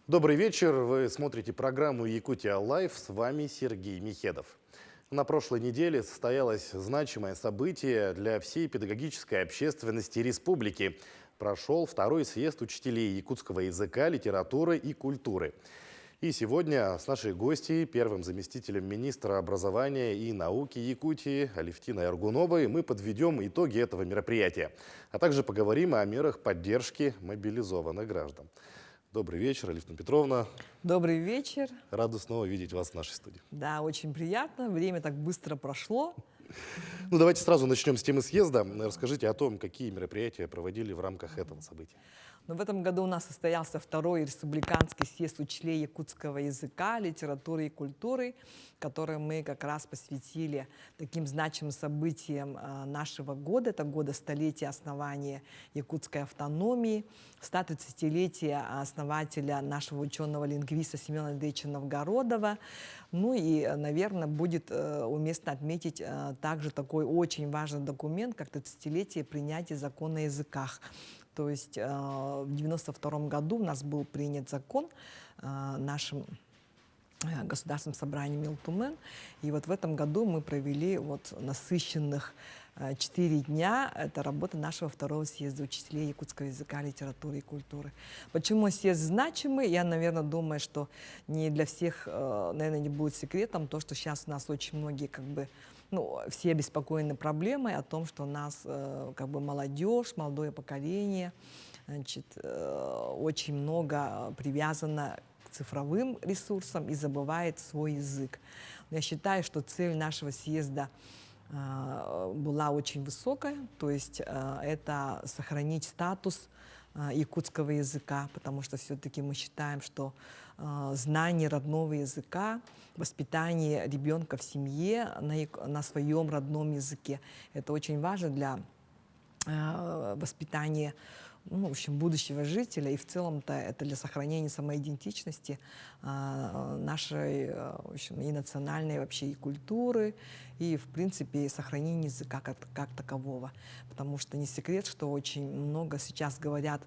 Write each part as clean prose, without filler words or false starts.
Добрый вечер. Вы смотрите программу «Якутия Лайв». С вами Сергей Михедов. На прошлой неделе состоялось значимое событие для всей педагогической общественности республики. Прошел второй съезд учителей якутского языка, литературы и культуры. И сегодня с нашей гостьей, первым заместителем министра образования и науки Якутии Алевтиной Аргуновой, мы подведем итоги этого мероприятия, а также поговорим о мерах поддержки мобилизованных граждан. Добрый вечер, Алевтина Петровна. Добрый вечер. Рада снова видеть вас в нашей студии. Да, очень приятно. Время так быстро прошло. Ну, давайте сразу начнем с темы съезда. Расскажите о том, какие мероприятия проводили в рамках этого события. Но в этом году у нас состоялся второй республиканский съезд учителей якутского языка, литературы и культуры, который мы как раз посвятили таким значимым событиям нашего года. Это года столетия основания якутской автономии, 130-летия основателя нашего ученого-лингвиста Семена Андреевича Новгородова. Ну и, наверное, будет уместно отметить также такой очень важный документ, как 30-летие принятия закона о языках. То есть в 1992 году у нас был принят закон нашим Государственным собранием Милтумен. И вот в этом году мы провели насыщенных 4 дня. Это работа нашего второго съезда учителей якутского языка, литературы и культуры. Почему съезд значимый? Я, наверное, думаю, что не для всех, наверное, не будет секретом то, что сейчас у нас очень многие все обеспокоены проблемой о том, что у нас молодежь, молодое поколение, очень много привязано к цифровым ресурсам и забывает свой язык. Но я считаю, что цель нашего съезда была очень высокая, то есть это сохранить статус якутского языка, потому что все-таки мы считаем, что знание родного языка, воспитание ребенка в семье на своем родном языке, это очень важно для воспитания будущего жителя, и в целом-то это для сохранения самоидентичности нашей и национальной вообще и культуры, и, в принципе, сохранения языка как такового. Потому что не секрет, что очень много сейчас говорят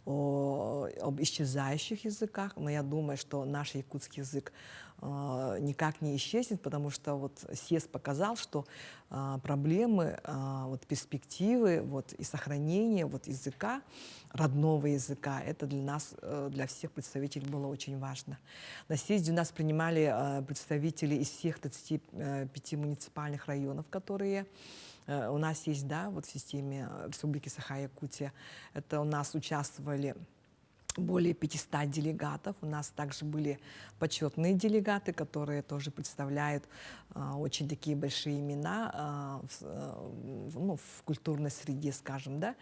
об исчезающих языках, но я думаю, что наш якутский язык никак не исчезнет, потому что съезд показал, что проблемы, перспективы и сохранение языка, родного языка, это для нас, для всех представителей было очень важно. На съезде у нас принимали представители из всех 35 муниципальных районов, которые у нас есть, в системе Республики Саха-Якутия. Это у нас участвовали более 500 делегатов. У нас также были почетные делегаты, которые тоже представляют очень такие большие имена в культурной среде, скажем, да.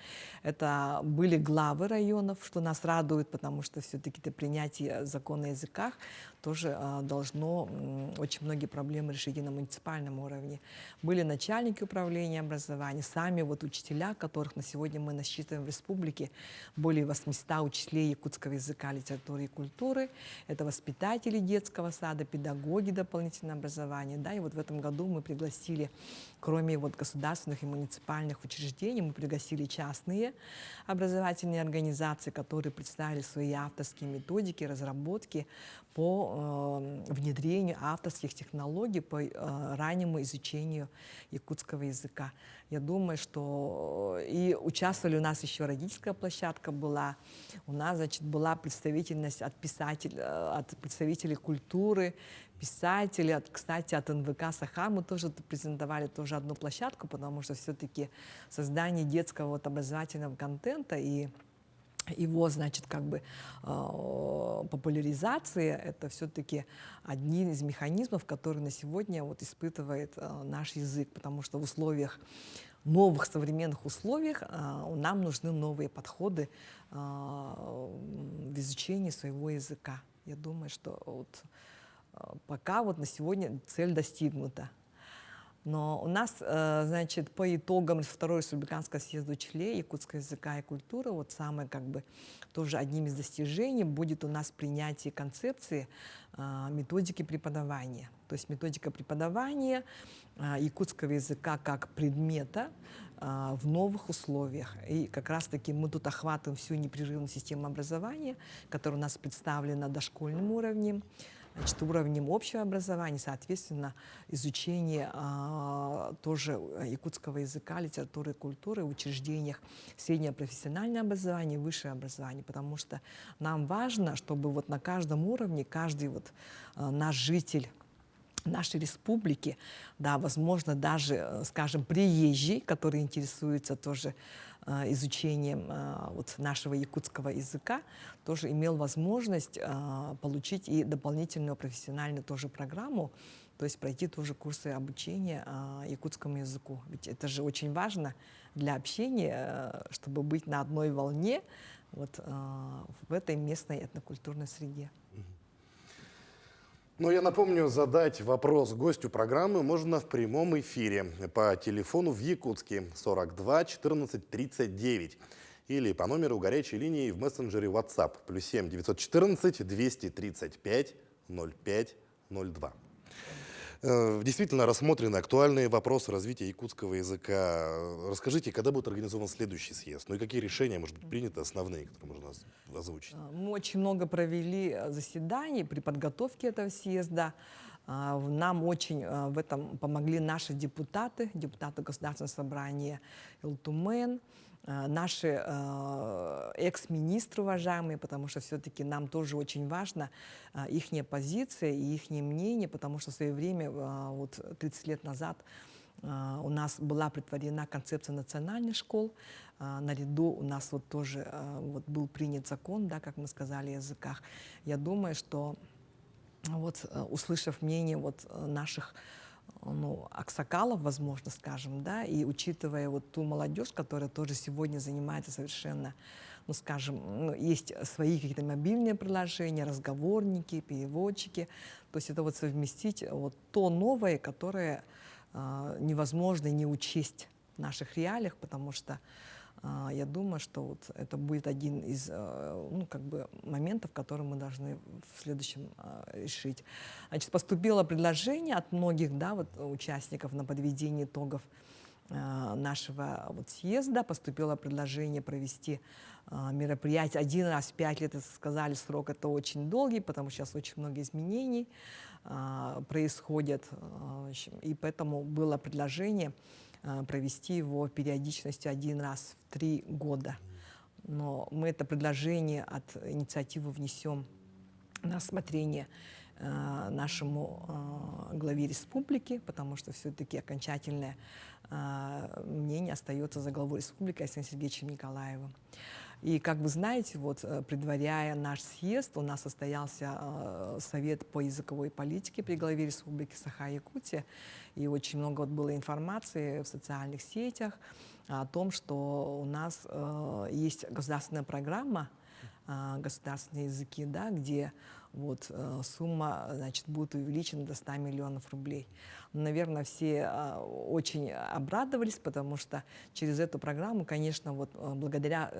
Это были главы районов, что нас радует, потому что все-таки это принятие закона о языках тоже должно очень многие проблемы решить и на муниципальном уровне. Были начальники управления образования, сами учителя, которых на сегодня мы насчитываем в республике, более 800 учителей якутского языка, литературы и культуры. Это воспитатели детского сада, педагоги дополнительного образования. Да, и в этом году мы пригласили, кроме государственных и муниципальных учреждений, мы пригласили частные образовательные организации, которые представили свои авторские методики, разработки по внедрению авторских технологий, по раннему изучению якутского языка. Я думаю, что и участвовали у нас еще родительская площадка была, у нас, была представительность от представителей культуры, писателей, кстати, от НВК Саха мы тоже презентовали тоже одну площадку, потому что все-таки создание детского образовательного контента и его, популяризация, это все-таки один из механизмов, который на сегодня испытывает наш язык, потому что в условиях, новых современных условиях нам нужны новые подходы в изучении своего языка. Я думаю, что пока на сегодня цель достигнута. Но у нас, значит, по итогам Второго республиканского съезда учителей якутского языка и культуры, вот самое как бы тоже одним из достижений будет у нас принятие концепции методики преподавания. То есть методика преподавания якутского языка как предмета в новых условиях. И как раз-таки мы тут охватываем всю непрерывную систему образования, которая у нас представлена дошкольным уровнем, значит, уровнем общего образования, соответственно, изучение тоже якутского языка, литературы и культуры в учреждениях среднее профессиональное образование, высшее образование, потому что нам важно, чтобы вот на каждом уровне каждый вот наш житель нашей республики, да, возможно, даже, скажем, приезжий, который интересуется тоже изучением вот нашего якутского языка, тоже имел возможность получить и дополнительную профессиональную тоже программу, то есть пройти тоже курсы обучения якутскому языку. Ведь это же очень важно для общения, чтобы быть на одной волне вот в этой местной этнокультурной среде. Но я напомню, задать вопрос гостю программы можно в прямом эфире по телефону в Якутске 42 14 39 или по номеру горячей линии в мессенджере WhatsApp +7 914 235 05 02. Действительно рассмотрены актуальные вопросы развития якутского языка. Расскажите, когда будет организован следующий съезд? Ну и какие решения, может быть, приняты основные, которые можно озвучить? Мы очень много провели заседаний при подготовке этого съезда. Нам очень в этом помогли наши депутаты Государственного собрания Илтумен, наши экс-министры уважаемые, потому что все-таки нам тоже очень важна их позиция и их мнение, потому что в свое время, вот 30 лет назад, у нас была претворена концепция национальных школ. Наряду у нас вот тоже вот был принят закон, да, как мы сказали, о языках. Я думаю, что вот услышав мнение вот наших аксакалов, возможно, скажем, да, и учитывая вот ту молодежь, которая тоже сегодня занимается совершенно, ну, скажем, есть свои какие-то мобильные приложения, разговорники, переводчики, то есть это вот совместить вот то новое, которое невозможно не учесть в наших реалиях, потому что я думаю, что вот это будет один из ну, как бы моментов, которые мы должны в следующем решить. Значит, поступило предложение от многих, да, вот, участников на подведение итогов нашего вот съезда. Поступило предложение провести мероприятие один раз в 5 лет. Сказали, срок это очень долгий, потому что сейчас очень много изменений происходят. И поэтому было предложение провести его периодичностью один раз в 3 года. Но мы это предложение от инициативы внесем на рассмотрение нашему главе республики, потому что все-таки окончательное мнение остается за главой республики Александром Сергеевичем Николаевым. И, как вы знаете, вот, предваряя наш съезд, у нас состоялся Совет по языковой политике при главе республики Саха-Якутия, и очень много вот было информации в социальных сетях о том, что у нас есть государственная программа «Государственные языки», да, где вот сумма, значит, будет увеличена до 100 миллионов рублей. Наверное, все очень обрадовались, потому что через эту программу, конечно, вот благодаря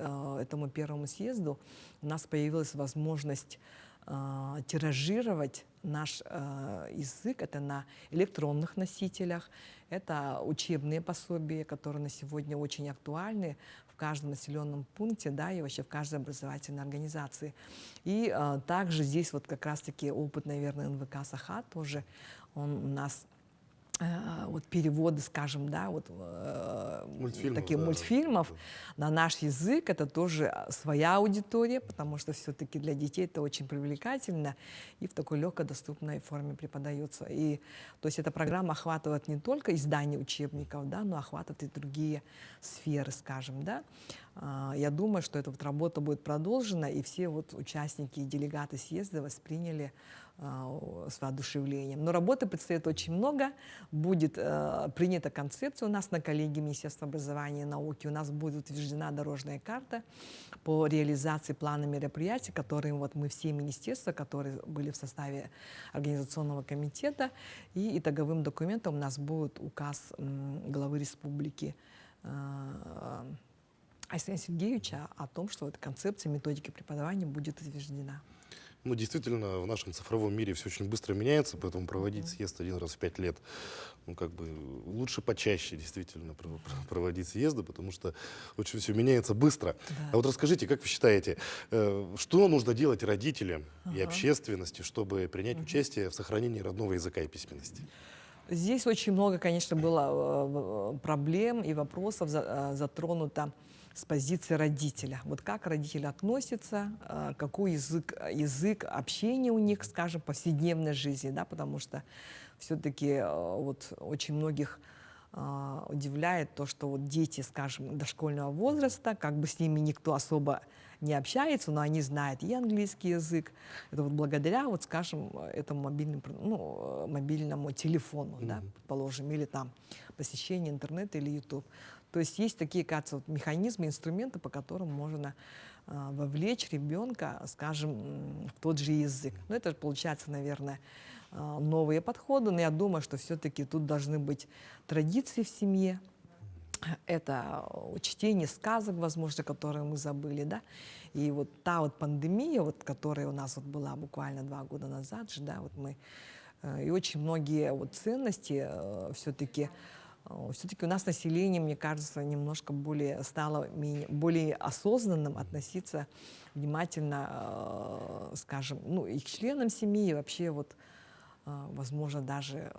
этому первому съезду у нас появилась возможность тиражировать наш язык. Это на электронных носителях, это учебные пособия, которые на сегодня очень актуальны в каждом населенном пункте, да, и вообще в каждой образовательной организации. И также здесь вот как раз-таки опыт, наверное, НВК «Саха» тоже, он у нас вот переводы, скажем, да, вот таких мультфильмов на наш язык, это тоже своя аудитория, потому что все-таки для детей это очень привлекательно и в такой легкодоступной форме преподается. И, то есть эта программа охватывает не только издание учебников, да, но охватывает и другие сферы, скажем, да. Я думаю, что эта вот работа будет продолжена, и все вот участники и делегаты съезда восприняли с воодушевлением. Но работы предстоит очень много. Будет принята концепция у нас на коллегии Министерства образования и науки. У нас будет утверждена дорожная карта по реализации плана мероприятий, которые вот мы все министерства, которые были в составе организационного комитета, и итоговым документом у нас будет указ главы республики Арсения Сергеевича о том, что эта концепция методики преподавания будет утверждена. Ну, действительно, в нашем цифровом мире все очень быстро меняется, поэтому проводить съезд один раз в 5 лет, ну, как бы лучше почаще действительно проводить съезды, потому что очень все меняется быстро. Да. А вот расскажите, как вы считаете, что нужно делать родителям и общественности, чтобы принять участие в сохранении родного языка и письменности? Здесь очень много, конечно, было проблем и вопросов затронуто с позиции родителя. Вот как родители относятся, какой язык общения у них, скажем, в повседневной жизни, да, потому что все-таки вот очень многих удивляет то, что вот дети, скажем, дошкольного возраста, как бы с ними никто особо не общается, но они знают и английский язык. Это вот благодаря, вот, скажем, этому мобильному телефону, да, предположим, или там посещение интернета или YouTube. То есть есть такие, кажется, вот механизмы, инструменты, по которым можно вовлечь ребенка, скажем, в тот же язык. Но это получается, наверное, новые подходы, но я думаю, что все-таки тут должны быть традиции в семье. Это чтение сказок, возможно, которые мы забыли, да. И вот та вот пандемия, вот, которая у нас вот была буквально 2 года назад же, да, вот мы и очень многие вот ценности все-таки у нас население, мне кажется, немножко стало более осознанным относиться внимательно, скажем, ну, и к членам семьи, и вообще вот, возможно, даже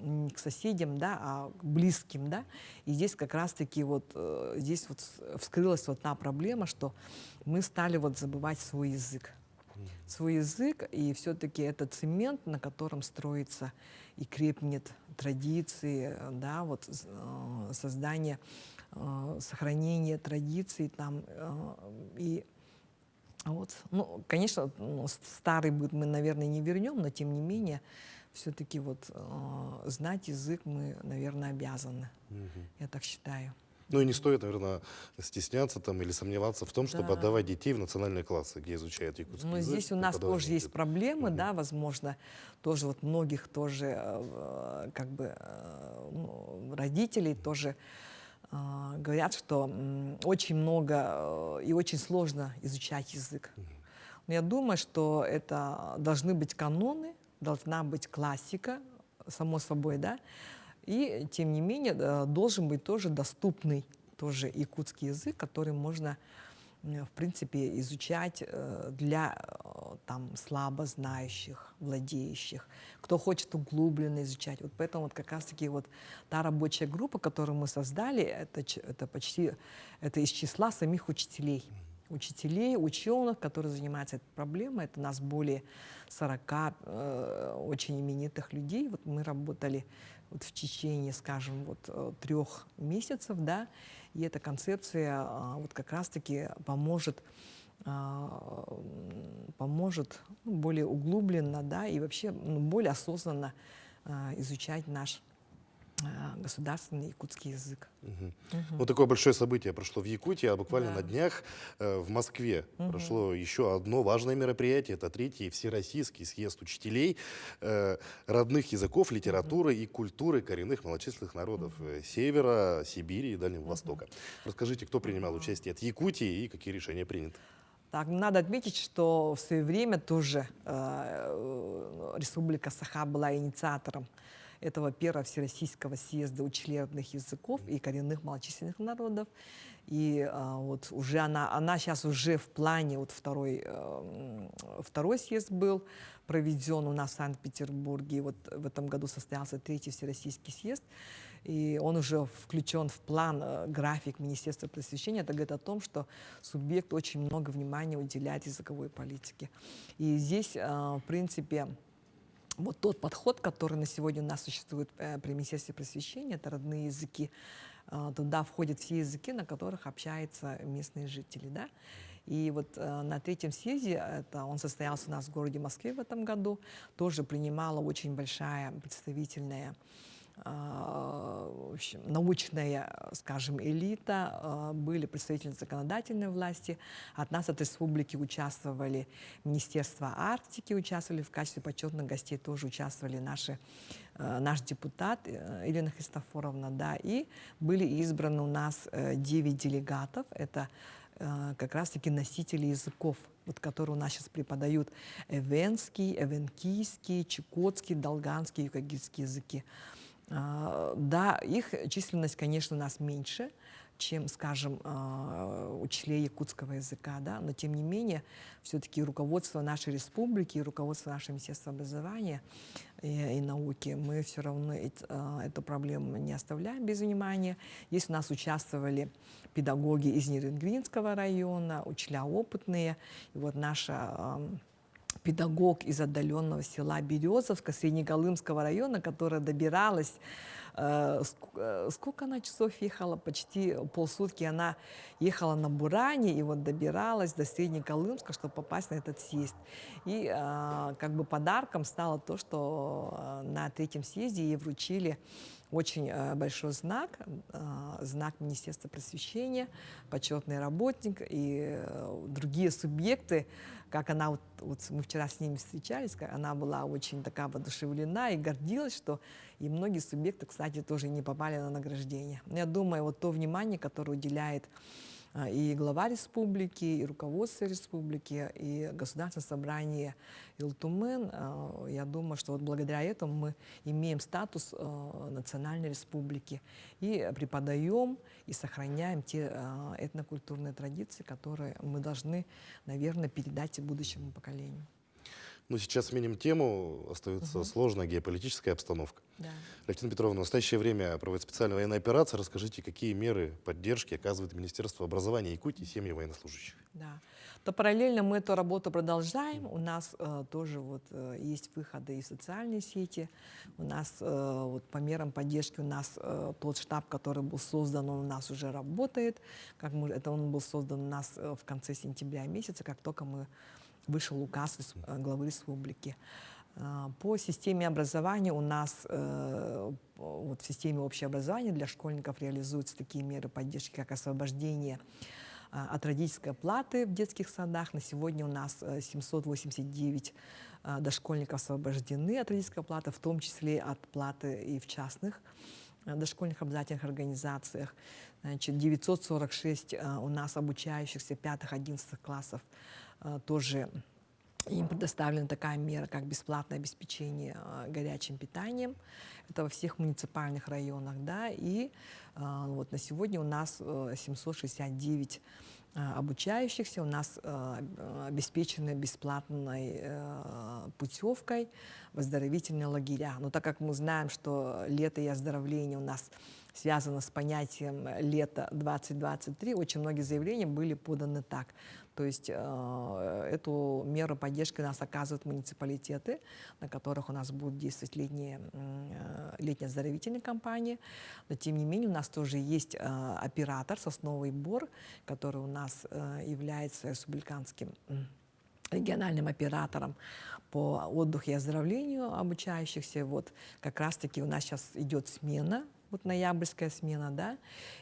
не к соседям, да, а к близким, да. И здесь как раз-таки вот здесь вот вскрылась вот та проблема, что мы стали вот забывать свой язык. Свой язык, и все-таки это цемент, на котором строится и крепнет традиции, да, вот создание, сохранение традиций там, и вот, ну, конечно, старый быт мы, наверное, не вернем, но тем не менее, все-таки вот знать язык мы, наверное, обязаны. Я так считаю. Ну и не стоит, наверное, стесняться там или сомневаться в том, чтобы Да. отдавать детей в национальные классы, где изучают якутский Но язык. здесь у нас преподавание тоже есть будет. проблемы, да, возможно, тоже вот многих тоже как бы родителей тоже говорят, что очень много и очень сложно изучать язык. Но я думаю, что это должны быть каноны, должна быть классика, само собой, да, и тем не менее должен быть тоже доступный тоже якутский язык, который можно в принципе, изучать для там, слабо знающих, владеющих, кто хочет углубленно изучать. Вот поэтому вот как раз-таки вот та рабочая группа, которую мы создали, это почти это из числа самих учителей. Учителей, ученых, которые занимаются этой проблемой. Это нас более 40 очень именитых людей. Вот мы работали вот в течение, скажем, вот 3 месяцев, да, и эта концепция вот как раз-таки поможет более углубленно, да, и вообще более осознанно изучать наш государственный якутский язык. Вот такое большое событие прошло в Якутии, а буквально на днях в Москве прошло еще одно важное мероприятие. Это 3-й Всероссийский съезд учителей родных языков, литературы и культуры коренных малочисленных народов Севера, Сибири и Дальнего Востока. Расскажите, кто принимал участие от Якутии и какие решения приняты? Так, надо отметить, что в свое время тоже Республика Саха была инициатором этого первого Всероссийского съезда учителей родных языков и коренных малочисленных народов. И вот уже она сейчас уже в плане, вот второй съезд был проведен у нас в Санкт-Петербурге. И вот в этом году состоялся 3-й Всероссийский съезд. И он уже включен в план, график Министерства просвещения. Это говорит о том, что субъект очень много внимания уделяет языковой политике. И здесь, в принципе, вот тот подход, который на сегодня у нас существует при Министерстве просвещения, это родные языки, туда входят все языки, на которых общаются местные жители, да. И вот на третьем съезде, он состоялся у нас в городе Москве в этом году, тоже принимала очень большая представительная в общем, научная, скажем, элита, были представители законодательной власти. От нас, от республики, участвовали Министерство Арктики, участвовали в качестве почетных гостей, тоже участвовали наш депутат Елена Христофоровна, да, и были избраны у нас 9 делегатов. Это как раз-таки носители языков, вот, которые у нас сейчас преподают эвенский, эвенкийский, чукотский, долганский, юкагирский языки. Да, их численность, конечно, у нас меньше, чем, скажем, учителей якутского языка, да, но тем не менее, все-таки руководство нашей республики, руководство нашего Министерства образования и науки, мы все равно эту проблему не оставляем без внимания. Здесь у нас участвовали педагоги из Нерюнгринского района, учителя опытные, и вот наша педагог из отдаленного села Березовска, Среднеколымского района, которая добиралась, сколько она часов ехала, почти полсутки она ехала на Буране и вот добиралась до Среднеколымска, чтобы попасть на этот съезд. И как бы подарком стало то, что на третьем съезде ей вручили очень большой знак, знак Министерства просвещения, почетный работник и другие субъекты, как она, вот мы вчера с ними встречались, как она была очень такая воодушевлена и гордилась, что и многие субъекты, кстати, тоже не попали на награждение. Я думаю, вот то внимание, которое уделяет и глава республики, и руководство республики, и Государственное собрание Илтумен, я думаю, что вот благодаря этому мы имеем статус национальной республики и преподаем и сохраняем те этнокультурные традиции, которые мы должны, наверное, передать и будущему поколению. Ну, сейчас сменим тему. Остается сложная геополитическая обстановка. Да. Алевтина Петровна, в настоящее время проводится специальная военная операция. Расскажите, какие меры поддержки оказывает Министерство образования Якутии семьи военнослужащих? Да. То параллельно мы эту работу продолжаем. У нас тоже вот, есть выходы и в социальные сети. У нас вот, по мерам поддержки у нас тот штаб, который был создан, он у нас уже работает. Он был создан у нас в конце сентября месяца, как только вышел указ главы республики. По системе образования у нас вот в системе общего образования для школьников реализуются такие меры поддержки, как освобождение от родительской платы в детских садах. На сегодня у нас 789 дошкольников освобождены от родительской платы, в том числе от платы и в частных дошкольных образовательных организациях. Значит, 946 у нас обучающихся 5-11 классов тоже им предоставлена такая мера, как бесплатное обеспечение горячим питанием. Это во всех муниципальных районах, да, и вот на сегодня у нас 769 обучающихся, у нас обеспечены бесплатной путевкой в оздоровительные лагеря. Но так как мы знаем, что лето и оздоровление у нас связано с понятием лето 2023, очень многие заявления были поданы так. То есть эту меру поддержки у нас оказывают муниципалитеты, на которых у нас будут действовать летние оздоровительные кампании. Но тем не менее у нас тоже есть оператор Сосновый Бор, который у нас является республиканским региональным оператором по отдыху и оздоровлению обучающихся. Вот как раз-таки у нас сейчас идет смена, вот ноябрьская смена, да,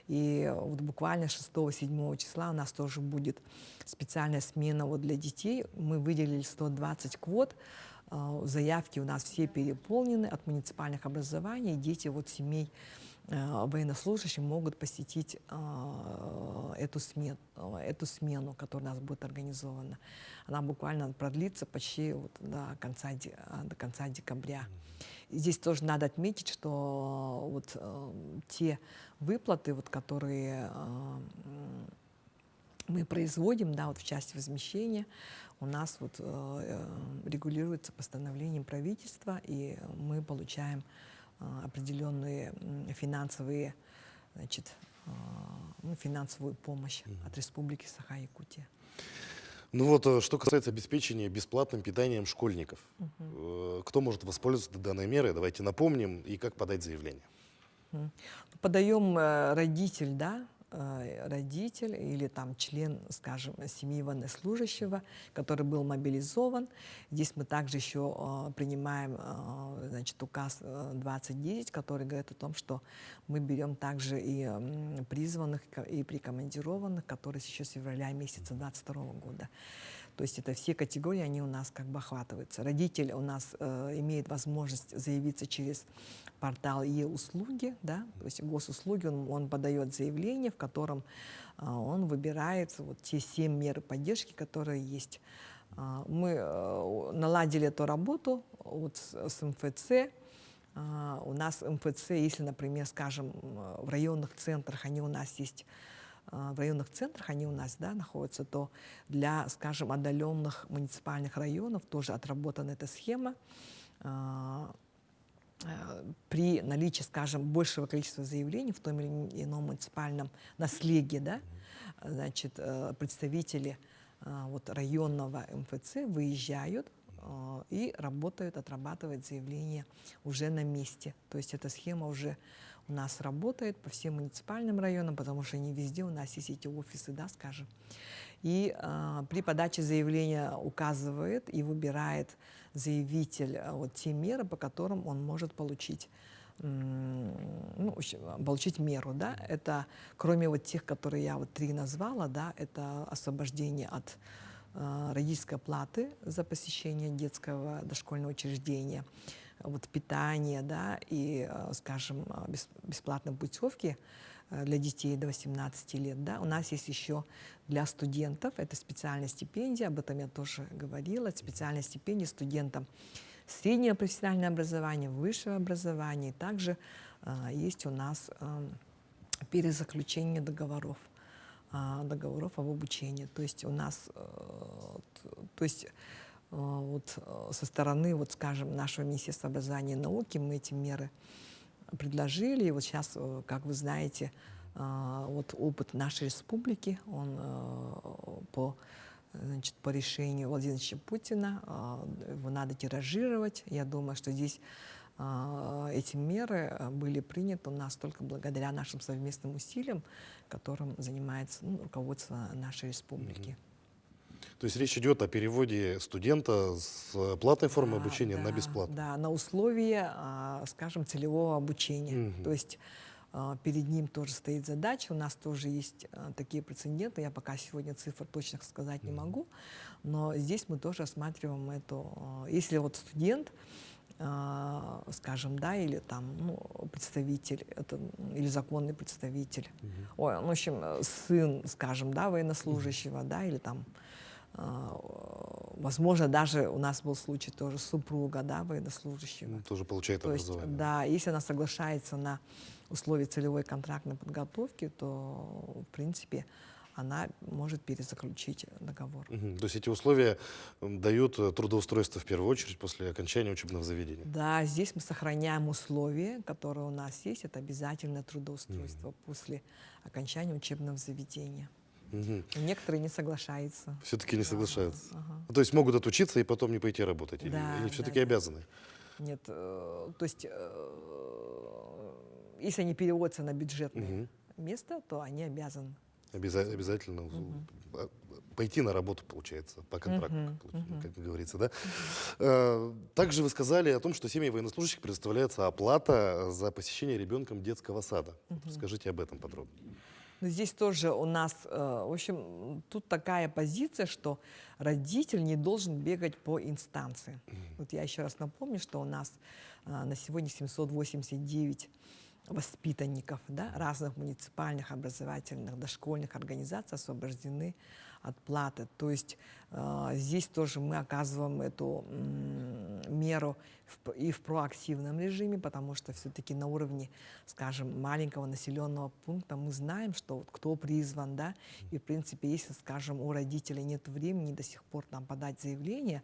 и вот буквально 6-7 числа у нас тоже будет специальная смена вот для детей. Мы выделили 120 квот, заявки у нас все переполнены от муниципальных образований, дети вот семей военнослужащих могут посетить эту смену, которая у нас будет организована. Она буквально продлится почти вот до конца декабря. И здесь тоже надо отметить, что вот те выплаты, вот, которые мы производим, да, вот в части возмещения, у нас вот регулируется постановлением правительства, и мы получаем определенные финансовые, значит, финансовую помощь от Республики Саха-Якутия. Ну вот, что касается обеспечения бесплатным питанием школьников, кто может воспользоваться данной мерой? Давайте напомним, и как подать заявление. Подаем родитель, да, родитель или там член, скажем, семьи военнослужащего, который был мобилизован. Здесь мы также еще принимаем, значит, указ 2010, который говорит о том, что мы берем также и призванных, и прикомандированных, которые еще с февраля месяца 2022 года. То есть это все категории, они у нас как бы охватываются. Родитель у нас имеет возможность заявиться через портал e-услуги, да, то есть госуслуги, он подает заявление, в котором он выбирает вот те 7 мер поддержки, которые есть. Мы наладили эту работу вот с МФЦ. У нас МФЦ, если, например, скажем, в районных центрах они у нас есть, в районных центрах они у нас, да, находятся, то для, скажем, отдаленных муниципальных районов тоже отработана эта схема. При наличии, скажем, большего количества заявлений в том или ином муниципальном наследии, да, значит, представители вот районного МФЦ выезжают и работают, отрабатывают заявления уже на месте. То есть эта схема уже у нас работает по всем муниципальным районам, потому что не везде у нас есть эти офисы, да, скажем. И при подаче заявления указывает и выбирает заявитель вот те меры, по которым он может получить, ну, получить меру, да. Это кроме вот тех, которые я вот 3 назвала, да, это освобождение от родительской платы за посещение детского дошкольного учреждения, вот питание, да, и, скажем, бесплатные путевки для детей до 18 лет. Да. У нас есть еще для студентов, это специальная стипендия, об этом я тоже говорила, специальная стипендия студентам среднего профессионального образования, высшего образования. И также есть у нас перезаключение договоров об обучении. То есть у нас, то есть вот со стороны, вот, скажем, нашего Министерства образования и науки мы эти меры предложили. И вот сейчас, как вы знаете, вот опыт нашей республики, он по решению Владимира Ильича Путина, его надо тиражировать. Я думаю, что здесь эти меры были приняты у нас только благодаря нашим совместным усилиям, которым занимается руководство нашей республики. То есть речь идет о переводе студента с платной формы обучения на Да, бесплатную. да, на условия, скажем, целевого обучения. То есть перед ним тоже стоит задача. У нас тоже есть такие прецеденты. Я пока сегодня цифр точно сказать не могу, но здесь мы тоже рассматриваем эту. Если вот студент, скажем, да, или там, ну, представитель, это, или законный представитель, ой, ну, в общем, сын, скажем, да, военнослужащего, да, или там, возможно, даже у нас был случай тоже супруга, да, военнослужащего. Тоже получает То есть, образование. да, если она соглашается на условия целевой контрактной подготовки, то, в принципе, она может перезаключить договор. То есть эти условия дают трудоустройство в первую очередь после окончания учебного заведения. Да, здесь мы сохраняем условия, которые у нас есть. Это обязательное трудоустройство после окончания учебного заведения. Некоторые не соглашаются. Все-таки не соглашаются. То есть могут отучиться и потом не пойти работать? Или Да, они да, все-таки да. обязаны? Нет, то есть, если они переводятся на бюджетное место, то они обязаны. Обязательно пойти на работу, получается, по контракту, как говорится, да? Также вы сказали о том, что семье военнослужащих предоставляется оплата за посещение ребенком детского сада. Расскажите об этом подробно. Но здесь тоже у нас, в общем, тут такая позиция, что родитель не должен бегать по инстанции. Вот я еще раз напомню, что у нас на сегодня 789 воспитанников, да, разных муниципальных, образовательных, дошкольных организаций освобождены от платы. То есть здесь тоже мы оказываем эту меру и в проактивном режиме, потому что все-таки на уровне, скажем, маленького населенного пункта мы знаем, что вот кто призван, да, и в принципе, если, скажем, у родителей нет времени до сих пор там подать заявление,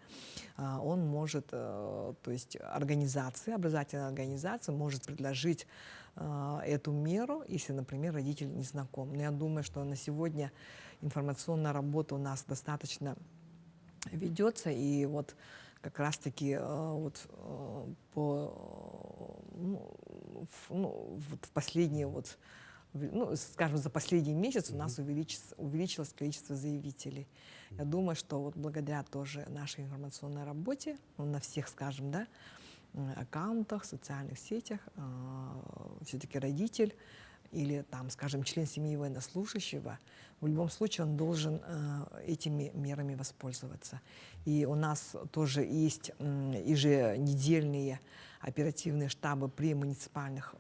он может, то есть организация, образовательная организация может предложить эту меру, если, например, родитель не знаком. Но я думаю, что на сегодня информационная работа у нас достаточно ведется, и вот как раз-таки вот в последние скажем, за последний месяц у нас увеличилось количество заявителей. Я думаю, что вот благодаря тоже нашей информационной работе, на всех, скажем, да, аккаунтах, социальных сетях, все-таки родитель или, там, скажем, член семьи военнослужащего, в любом случае он должен этими мерами воспользоваться. И у нас тоже есть еженедельные оперативные штабы при муниципальных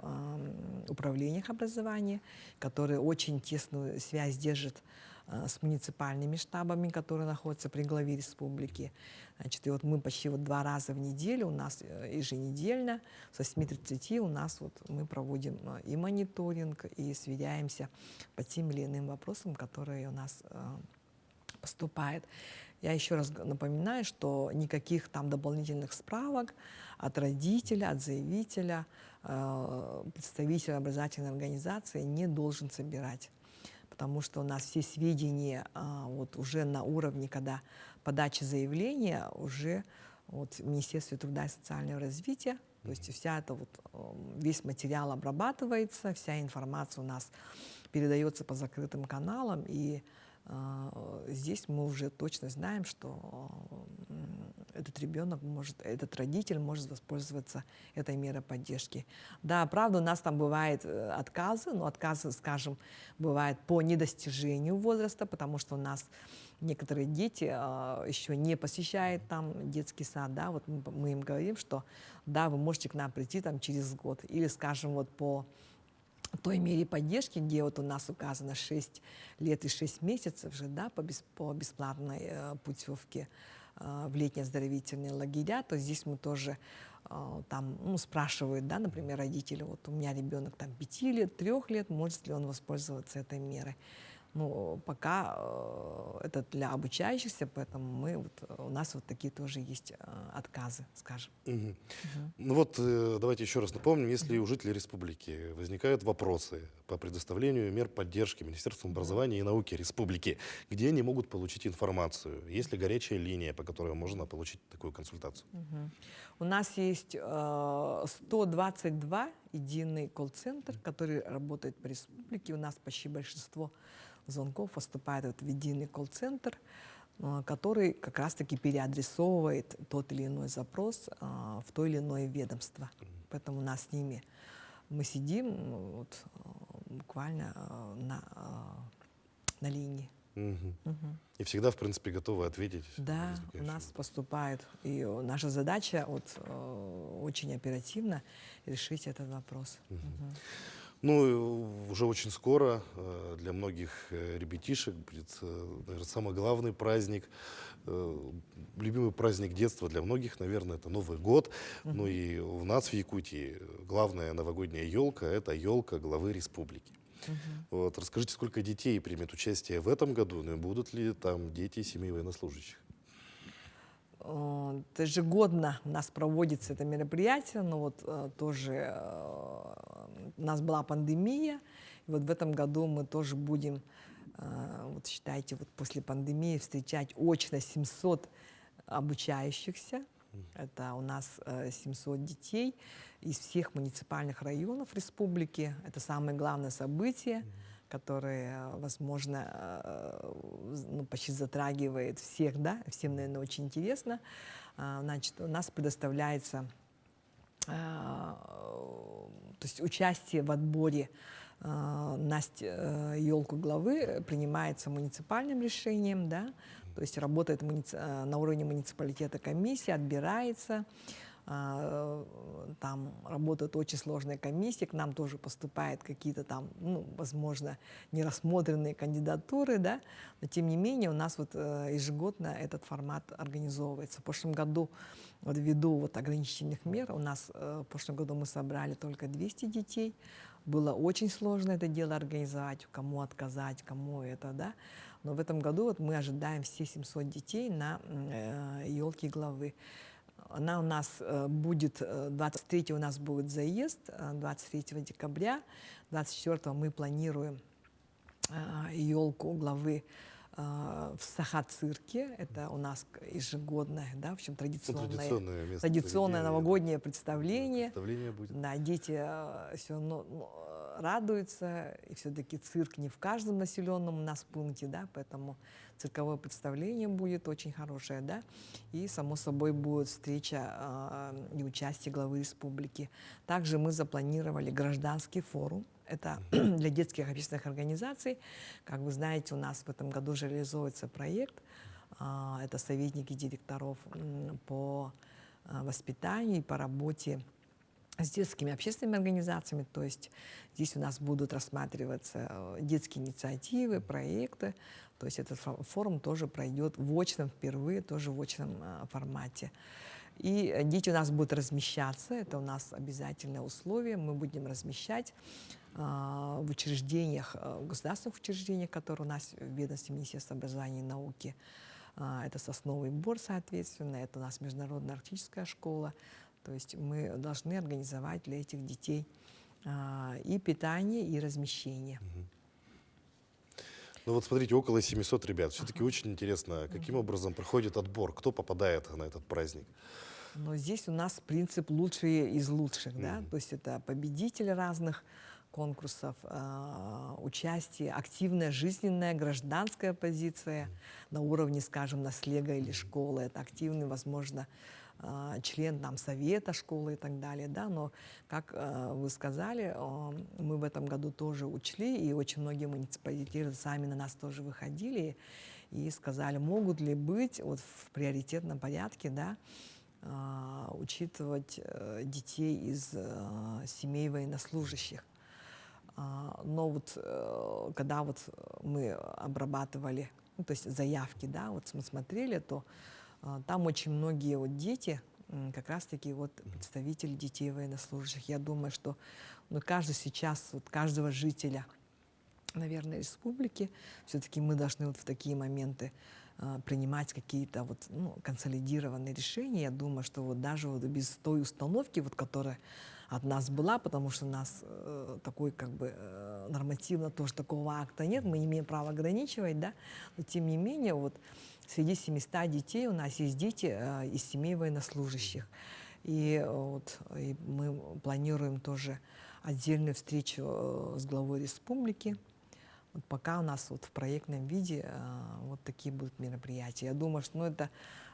управлениях образования, которые очень тесную связь держат с муниципальными штабами, которые находятся при главе республики. Значит, и вот мы почти 2 раза в неделю, у нас еженедельно с 8:30 у нас мы проводим и мониторинг, и сверяемся по тем или иным вопросам, которые у нас поступают. Я еще раз напоминаю, что никаких там дополнительных справок от родителя, от заявителя, представитель образовательной организации не должен собирать. Потому что у нас все сведения уже на уровне, когда подача заявления уже в Министерстве труда и социального развития, то есть весь материал обрабатывается, вся информация у нас передается по закрытым каналам, и здесь мы уже точно знаем, что этот родитель может воспользоваться этой мерой поддержки. Да, правда, у нас там бывают отказы, но отказы, скажем, бывают по недостижению возраста, потому что у нас некоторые дети еще не посещают там детский сад, да, вот мы им говорим, что да, вы можете к нам прийти там через год, или, скажем, по той мере поддержки, где у нас указано 6 лет и 6 месяцев же, да, по бесплатной путевке в летние оздоровительные лагеря, то здесь мы тоже спрашивают, да, например, родители, у меня ребенок 5 лет, 3 лет, может ли он воспользоваться этой мерой. Пока это для обучающихся, поэтому у нас такие тоже есть отказы, скажем. Давайте еще раз напомним, если у жителей республики возникают вопросы по предоставлению мер поддержки Министерством образования и науки республики, где они могут получить информацию? Есть ли горячая линия, по которой можно получить такую консультацию? У нас есть 122 единый колл-центр, который работает по республике. У нас почти большинство звонков поступает в единый колл-центр, который как раз-таки переадресовывает тот или иной запрос в то или иное ведомство. Поэтому с ними мы сидим буквально на линии. И всегда, в принципе, готовы ответить? Да, у нас поступает. И наша задача очень оперативно решить этот вопрос. Уже очень скоро для многих ребятишек будет, наверное, самый главный праздник, любимый праздник детства для многих, наверное, это Новый год. И у нас в Якутии главная новогодняя елка — это елка главы республики. Расскажите, сколько детей примет участие в этом году, и будут ли там дети семей военнослужащих? Ежегодно у нас проводится это мероприятие, но тоже у нас была пандемия, и в этом году мы тоже будем, считайте, после пандемии встречать очно 700 обучающихся. Это у нас 700 детей из всех муниципальных районов республики. Это самое главное событие, которое, возможно, почти затрагивает всех, да, всем, наверное, очень интересно. Значит, у нас предоставляется участие в отборе на елку главы принимается муниципальным решением, да, то есть работает на уровне муниципалитета комиссия, отбирается. Там работают очень сложные комиссии, к нам тоже поступают какие-то там, возможно, нерассмотренные кандидатуры, да, но тем не менее у нас ежегодно этот формат организовывается. В прошлом году, ввиду ограничительных мер, у нас в прошлом году мы собрали только 200 детей, было очень сложно это дело организовать, кому отказать, кому это, да, но в этом году мы ожидаем все 700 детей на елке главы. Она у нас будет, 23 у нас будет заезд, 23 декабря, 24 мы планируем елку главы в Саха-цирке. Это у нас ежегодное, да, в общем, Традиционное место традиционное проведения. новогоднее представление. Представление будет. Да, дети все равно радуются, и все-таки цирк не в каждом населенном у нас пункте, да, поэтому цирковое представление будет очень хорошее, да, и, само собой, будет встреча и участие главы республики. Также мы запланировали гражданский форум. Это для детских общественных организаций. Как вы знаете, у нас в этом году же реализуется проект. Это советники директоров по воспитанию и по работе с детскими общественными организациями. То есть здесь у нас будут рассматриваться детские инициативы, проекты. То есть этот форум тоже пройдет в очном впервые, тоже в очном формате. И дети у нас будут размещаться, это у нас обязательное условие. Мы будем размещать в учреждениях, в государственных учреждениях, которые у нас в ведомстве Министерства образования и науки. Это Сосновый Бор, соответственно, это у нас Международная арктическая школа. То есть мы должны организовать для этих детей и питание, и размещение. Ну вот смотрите, около 700 ребят. Все-таки очень интересно, каким образом проходит отбор, кто попадает на этот праздник. Но здесь у нас принцип лучшие из лучших, да, то есть это победители разных конкурсов, участие, активная жизненная гражданская позиция на уровне, скажем, наслега или школы. Это активный, возможно, член там, совета школы и так далее. Да? Но, как вы сказали, мы в этом году тоже учли, и очень многие муниципалитеты сами на нас тоже выходили и сказали, могут ли быть вот, в приоритетном порядке, да, учитывать детей из семей военнослужащих. Но вот когда вот мы обрабатывали, ну, то есть заявки, да, вот мы смотрели, то там очень многие вот дети, как раз-таки вот представители детей военнослужащих. Я думаю, что ну, каждый сейчас, вот каждого жителя, наверное, республики, все-таки мы должны вот в такие моменты принимать какие-то вот, ну, консолидированные решения. Я думаю, что вот даже вот без той установки, вот, которая от нас была, потому что у нас такой как бы нормативно тоже такого акта нет, мы не имеем права ограничивать, да, но тем не менее вот среди 700 детей у нас есть дети из семей военнослужащих. И, вот, и мы планируем тоже отдельную встречу с главой республики. Вот пока у нас вот в проектном виде вот такие будут мероприятия. Я думаю, что ну, это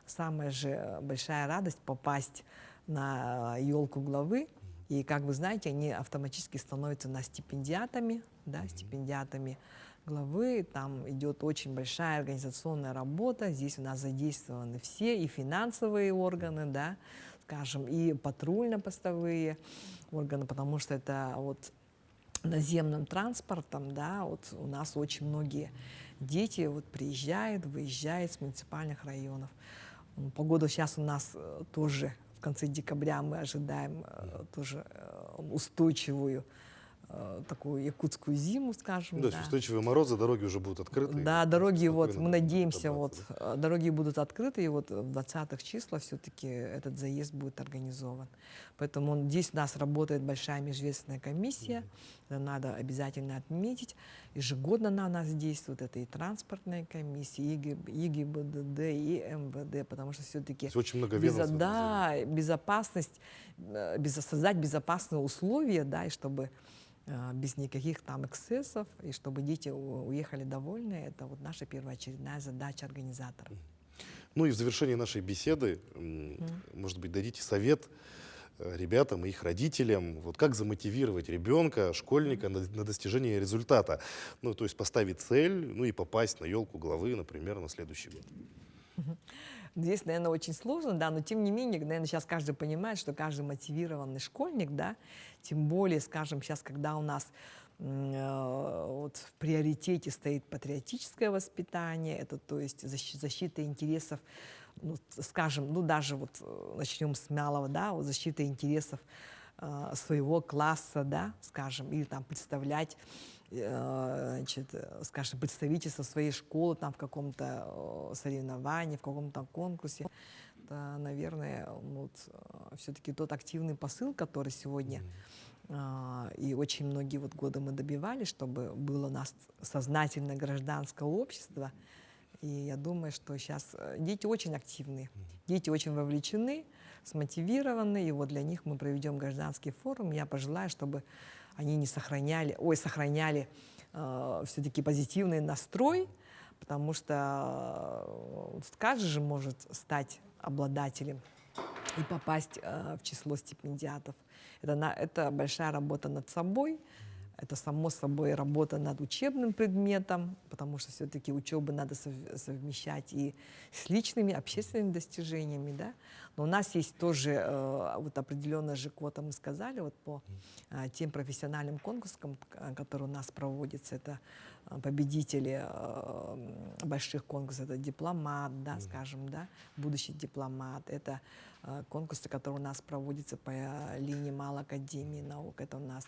самая же большая радость попасть на елку главы. И, как вы знаете, они автоматически становятся у нас стипендиатами, да, стипендиатами главы. Там идет очень большая организационная работа. Здесь у нас задействованы все и финансовые органы, да, скажем, и патрульно-постовые органы, потому что это вот наземным транспортом, да, вот у нас очень многие дети вот приезжают, выезжают с муниципальных районов. Погода сейчас у нас тоже в конце декабря мы ожидаем тоже устойчивую такую якутскую зиму, скажем. Да, устойчивые морозы, дороги уже будут открыты. Да, дороги, вот, мы надеемся, добраться, вот, да? дороги будут открыты, и вот в 20-х числах все-таки этот заезд будет организован. Поэтому здесь у нас работает большая межведомственная комиссия, это надо обязательно отметить. Ежегодно на нас действует, это и транспортная комиссия, и ЕГИБДД, и МВД, потому что все-таки очень много ведомств. да, безопасность, создать безопасные условия, да, и чтобы без никаких там эксцессов, и чтобы дети уехали довольны, это вот наша первоочередная задача организаторов. Ну и в завершении нашей беседы, может быть, дадите совет ребятам и их родителям, вот как замотивировать ребенка, школьника на достижение результата, ну то есть поставить цель, ну и попасть на елку главы, например, на следующий год. Здесь, наверное, очень сложно, да, но тем не менее, наверное, сейчас каждый понимает, что каждый мотивированный школьник, да, тем более, скажем, сейчас, когда у нас вот в приоритете стоит патриотическое воспитание, это, то есть защита интересов, ну, скажем, ну, даже вот начнем с малого, да, вот защита интересов своего класса, да, скажем, или там представлять, значит, скажем, представительство своей школы там в каком-то соревновании, в каком-то конкурсе. Это, наверное, вот, все-таки тот активный посыл, который сегодня и очень многие вот годы мы добивались, чтобы было у нас сознательное гражданское общество, И я думаю, что сейчас дети очень активны, дети очень вовлечены, смотивированы, и вот для них мы проведем гражданский форум. Я пожелаю, чтобы они не сохраняли, сохраняли все-таки позитивный настрой, потому что каждый же может стать обладателем и попасть в число стипендиатов. Это большая работа над собой, это, само собой, работа над учебным предметом, потому что все-таки учебу надо совмещать и с личными, общественными достижениями, да. Но у нас есть тоже вот определенная же квота, мы сказали, вот по тем профессиональным конкурсам, которые у нас проводятся, это победители больших конкурсов, это дипломат, да, скажем, да, будущий дипломат, это конкурсы, которые у нас проводятся по линии Малой академии наук, это у нас.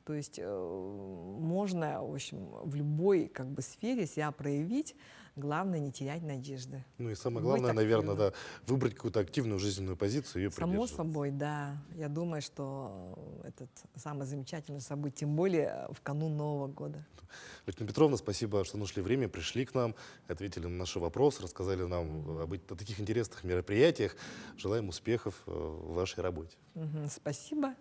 То есть можно, в общем, в любой как бы сфере себя проявить, главное не терять надежды. Ну и самое главное, наверное, да, выбрать какую-то активную жизненную позицию и ее Само придерживаться. собой, да. Я думаю, что это самое замечательное событие, тем более в канун Нового года. Валентина Петровна, спасибо, что нашли время, пришли к нам, ответили на наши вопросы, рассказали нам о таких интересных мероприятиях. Желаем успехов в вашей работе. Спасибо.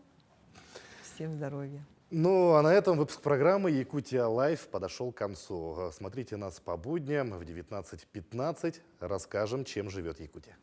Всем здоровья. Ну, а на этом выпуск программы «Якутия Лайв» подошел к концу. Смотрите нас по будням в 19:15. Расскажем, чем живет Якутия.